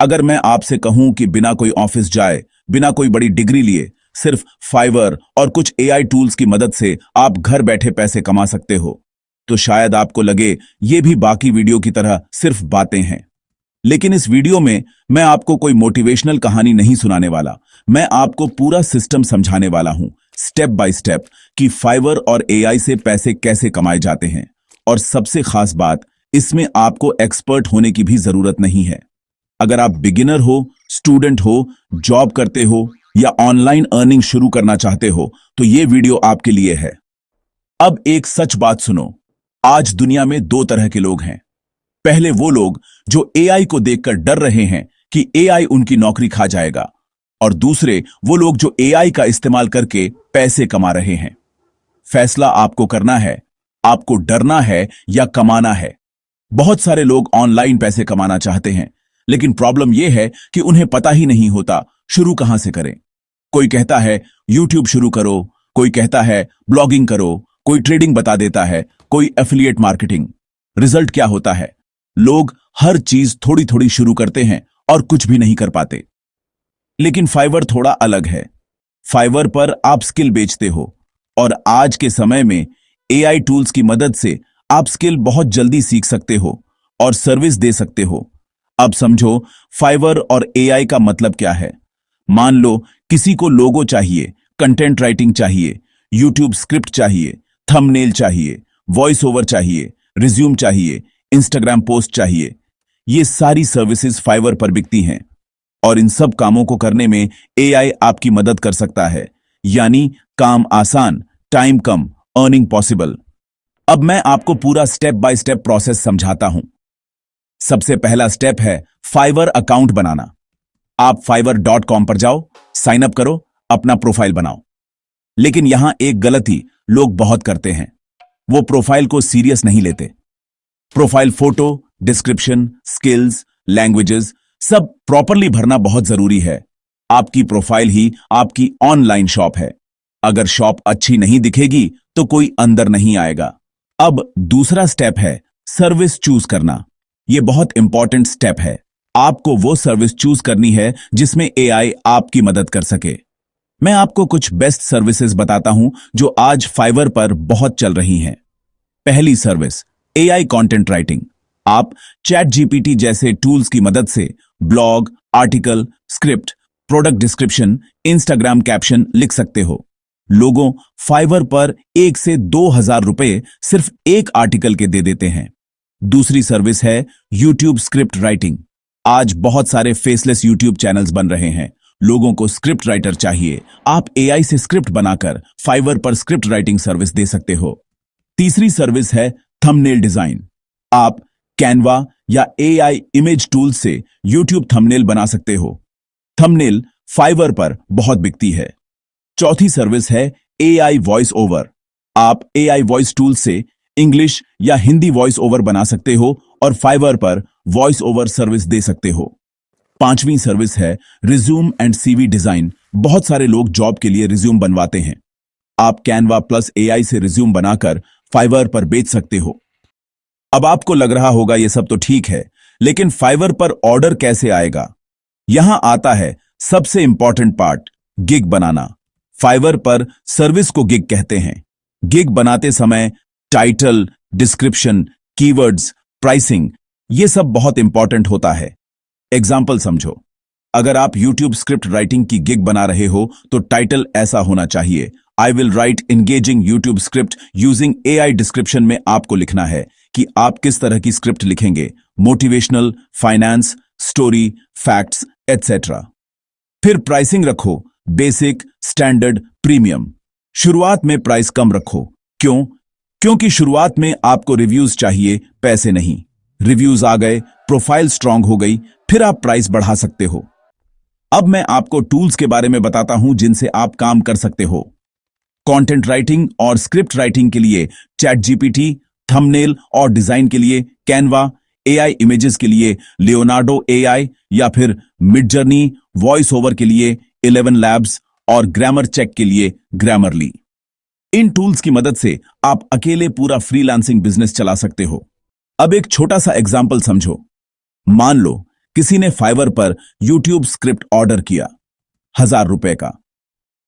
अगर मैं आपसे कहूं कि बिना कोई ऑफिस जाए, बिना कोई बड़ी डिग्री लिए, सिर्फ फाइवर और कुछ एआई टूल्स की मदद से आप घर बैठे पैसे कमा सकते हो, तो शायद आपको लगे ये भी बाकी वीडियो की तरह सिर्फ बातें हैं। लेकिन इस वीडियो में मैं आपको कोई मोटिवेशनल कहानी नहीं सुनाने वाला। मैं आपको पूरा सिस्टम समझाने वाला हूं, स्टेप बाय स्टेप, कि फाइवर और एआई से पैसे कैसे कमाए जाते हैं। और सबसे खास बात, इसमें आपको एक्सपर्ट होने की भी जरूरत नहीं है। अगर आप बिगिनर हो, स्टूडेंट हो, जॉब करते हो या ऑनलाइन अर्निंग शुरू करना चाहते हो, तो ये वीडियो आपके लिए है। अब एक सच बात सुनो, आज दुनिया में दो तरह के लोग हैं। पहले वो लोग जो एआई को देखकर डर रहे हैं कि एआई उनकी नौकरी खा जाएगा, और दूसरे वो लोग जो एआई का इस्तेमाल करके पैसे कमा रहे हैं। फैसला आपको करना है, आपको डरना है या कमाना है। बहुत सारे लोग ऑनलाइन पैसे कमाना चाहते हैं, लेकिन प्रॉब्लम यह है कि उन्हें पता ही नहीं होता शुरू कहां से करें। कोई कहता है यूट्यूब शुरू करो, कोई कहता है ब्लॉगिंग करो, कोई ट्रेडिंग बता देता है, कोई एफिलिएट मार्केटिंग। रिजल्ट क्या होता है? लोग हर चीज थोड़ी थोड़ी शुरू करते हैं और कुछ भी नहीं कर पाते। लेकिन फाइवर थोड़ा अलग है। फाइवर पर आप स्किल बेचते हो, और आज के समय में एआई टूल्स की मदद से आप स्किल बहुत जल्दी सीख सकते हो और सर्विस दे सकते हो। अब समझो फाइवर और एआई का मतलब क्या है। मान लो किसी को लोगो चाहिए, कंटेंट राइटिंग चाहिए, यूट्यूब स्क्रिप्ट चाहिए, थंबनेल चाहिए, वॉइस ओवर चाहिए, रिज्यूम चाहिए, इंस्टाग्राम पोस्ट चाहिए। ये सारी सर्विसेज फाइवर पर बिकती हैं, और इन सब कामों को करने में एआई आपकी मदद कर सकता है। यानी काम आसान, टाइम कम, अर्निंग पॉसिबल। अब मैं आपको पूरा स्टेप बाय स्टेप प्रोसेस समझाता हूं। सबसे पहला स्टेप है फाइवर अकाउंट बनाना। आप fiverr.com पर जाओ, साइन अप करो, अपना प्रोफाइल बनाओ। लेकिन यहां एक गलती लोग बहुत करते हैं, वो प्रोफाइल को सीरियस नहीं लेते। Profile photo, description, skills, languages सब प्रॉपरली भरना बहुत जरूरी है। आपकी प्रोफाइल ही आपकी ऑनलाइन शॉप है। अगर शॉप अच्छी नहीं दिखेगी तो कोई अंदर नहीं आएगा। अब दूसरा स्टेप है सर्विस चूज करना। यह बहुत इंपॉर्टेंट स्टेप है। आपको वो सर्विस चूज करनी है जिसमें एआई आपकी मदद कर सके। मैं आपको कुछ बेस्ट सर्विसेज बताता हूं जो आज फाइवर पर बहुत चल रही हैं। पहली सर्विस, एआई कंटेंट राइटिंग। आप चैट जीपीटी जैसे टूल्स की मदद से blog, article, script, product description, Instagram caption लिख सकते हो। लोगों फाइवर पर 1 से 2,000 रुपए सिर्फ एक आर्टिकल के दे देते हैं। दूसरी सर्विस है यूट्यूब स्क्रिप्ट राइटिंग। आज बहुत सारे फेसलेस यूट्यूब चैनल्स बन रहे हैं। लोगों को स्क्रिप्ट राइटर चाहिए। आप एआई से स्क्रिप्ट बनाकर फाइवर पर स्क्रिप्ट राइटिंग सर्विस दे सकते हो। तीसरी सर्विस है थंबनेल डिजाइन। आप कैनवा या एआई इमेज टूल से यूट्यूब थंबनेल बना सकते हो। थंबनेल फाइवर पर बहुत बिकती है। चौथी सर्विस है एआई वॉइस ओवर। आप एआई वॉइस टूल से इंग्लिश या हिंदी वॉइस ओवर बना सकते हो और फाइवर पर वॉइस ओवर सर्विस दे सकते हो। पांचवी सर्विस है रिज्यूम एंड सीवी डिजाइन। बहुत सारे लोग जॉब के लिए रिज्यूम बनवाते हैं। आप कैनवा प्लस एआई से रिज्यूम बनाकर फाइवर पर बेच सकते हो। अब आपको लग रहा होगा ये सब तो ठीक है, लेकिन फाइवर पर ऑर्डर कैसे आएगा? यहां आता है सबसे इंपॉर्टेंट पार्ट, गिग बनाना। फाइवर पर सर्विस को गिग कहते हैं। गिग बनाते समय टाइटल, डिस्क्रिप्शन, कीवर्ड्स, प्राइसिंग, ये सब बहुत इंपॉर्टेंट होता है। एग्जाम्पल समझो, अगर आप यूट्यूब स्क्रिप्ट राइटिंग की गिग बना रहे हो तो टाइटल ऐसा होना चाहिए, I will write engaging YouTube script using AI. Description में आपको लिखना है कि आप किस तरह की स्क्रिप्ट लिखेंगे, motivational, finance, story, facts, etcetera. फिर प्राइसिंग रखो, बेसिक, स्टैंडर्ड, प्रीमियम। शुरुआत में प्राइस कम रखो। क्यों? क्योंकि शुरुआत में आपको रिव्यूज चाहिए, पैसे नहीं। रिव्यूज आ गए, प्रोफाइल स्ट्रांग हो गई, फिर आप प्राइस बढ़ा सकते हो। अब मैं आपको टूल्स के बारे में बताता हूं जिनसे आप काम कर सकते हो। कंटेंट राइटिंग और स्क्रिप्ट राइटिंग के लिए चैट जीपीटी, थंबनेल और डिजाइन के लिए कैनवा, एआई इमेजेस के लिए लियोनार्डो एआई या फिर मिडजर्नी, वॉइस ओवर के लिए 11 लैब्स और ग्रामर चेक के लिए ग्रामरली। इन टूल्स की मदद से आप अकेले पूरा फ्रीलांसिंग बिजनेस चला सकते हो। अब एक छोटा सा एग्जाम्पल समझो। मान लो किसी ने फाइवर पर यूट्यूब स्क्रिप्ट ऑर्डर किया, ₹1000 का।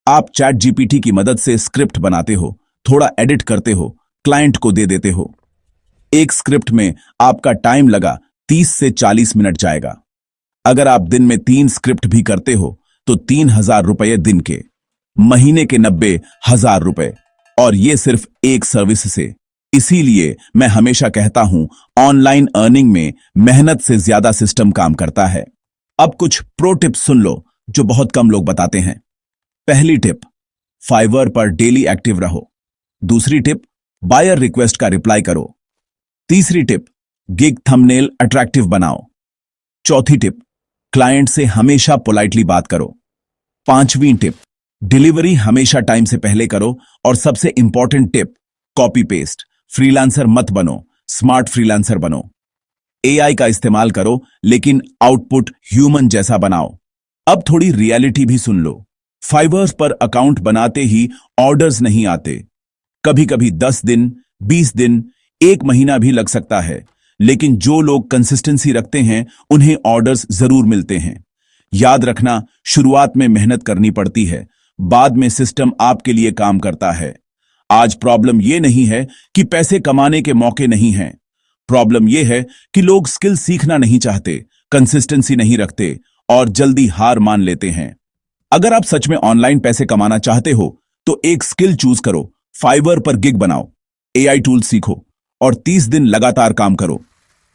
आप चैट जीपीटी की मदद से स्क्रिप्ट बनाते हो, थोड़ा एडिट करते हो, क्लाइंट को दे देते हो। एक स्क्रिप्ट में आपका टाइम लगा 30 से 40 मिनट जाएगा। अगर आप दिन में 3 स्क्रिप्ट भी करते हो तो ₹3000 दिन के, महीने के ₹90,000, और ये सिर्फ एक सर्विस से। इसीलिए मैं हमेशा कहता हूं, ऑनलाइन अर्निंग में मेहनत से ज्यादा सिस्टम काम करता है। अब कुछ प्रो टिप्स सुन लो जो बहुत कम लोग बताते हैं। पहली टिप, फाइवर पर डेली एक्टिव रहो। दूसरी टिप, बायर रिक्वेस्ट का रिप्लाई करो। तीसरी टिप, गिग थंबनेल अट्रैक्टिव बनाओ। चौथी टिप, क्लाइंट से हमेशा पोलाइटली बात करो। पांचवी टिप, डिलीवरी हमेशा टाइम से पहले करो। और सबसे important tip, copy paste. Freelancer मत बनो, स्मार्ट फ्रीलांसर बनो। एआई का इस्तेमाल करो लेकिन आउटपुट ह्यूमन जैसा बनाओ। अब थोड़ी रियलिटी भी सुन लो। फाइवर पर अकाउंट बनाते ही ऑर्डर्स नहीं आते। कभी कभी 10 दिन, 20 दिन, 1 महीना भी लग सकता है, लेकिन जो लोग कंसिस्टेंसी रखते हैं उन्हें ऑर्डर्स जरूर मिलते हैं। याद रखना, शुरुआत में मेहनत करनी पड़ती है, बाद में सिस्टम आपके लिए काम करता है। आज प्रॉब्लम यह नहीं है कि पैसे कमाने के मौके नहीं हैं। प्रॉब्लम यह है कि लोग स्किल सीखना नहीं चाहते, कंसिस्टेंसी नहीं रखते और जल्दी हार मान लेते हैं। अगर आप सच में ऑनलाइन पैसे कमाना चाहते हो तो एक स्किल चूज करो। फाइवर पर गिग बनाओ, एआई टूल सीखो और 30 दिन लगातार काम करो।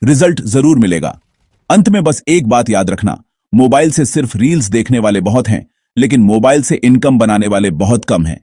रिजल्ट जरूर मिलेगा। अंत में बस एक बात याद रखना, मोबाइल से सिर्फ रील्स देखने वाले बहुत हैं, लेकिन मोबाइल से इनकम बनाने वाले बहुत कम हैं।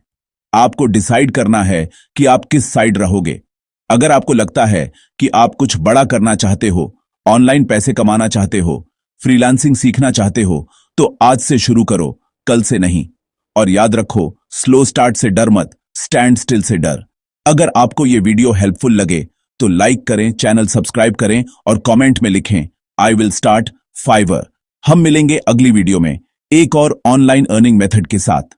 आपको डिसाइड करना है कि आप किस साइड रहोगे। अगर आपको लगता है कि आप कुछ बड़ा करना चाहते हो, ऑनलाइन पैसे कमाना चाहते हो, फ्रीलांसिंग सीखना चाहते हो, तो आज से शुरू करो, कल से नहीं। और याद रखो, स्लो स्टार्ट से डर मत, स्टैंड स्टिल से डर। अगर आपको यह वीडियो हेल्पफुल लगे तो लाइक करें, चैनल सब्सक्राइब करें और कमेंट में लिखें, आई विल स्टार्ट फाइवर। हम मिलेंगे अगली वीडियो में एक और ऑनलाइन अर्निंग मेथड के साथ।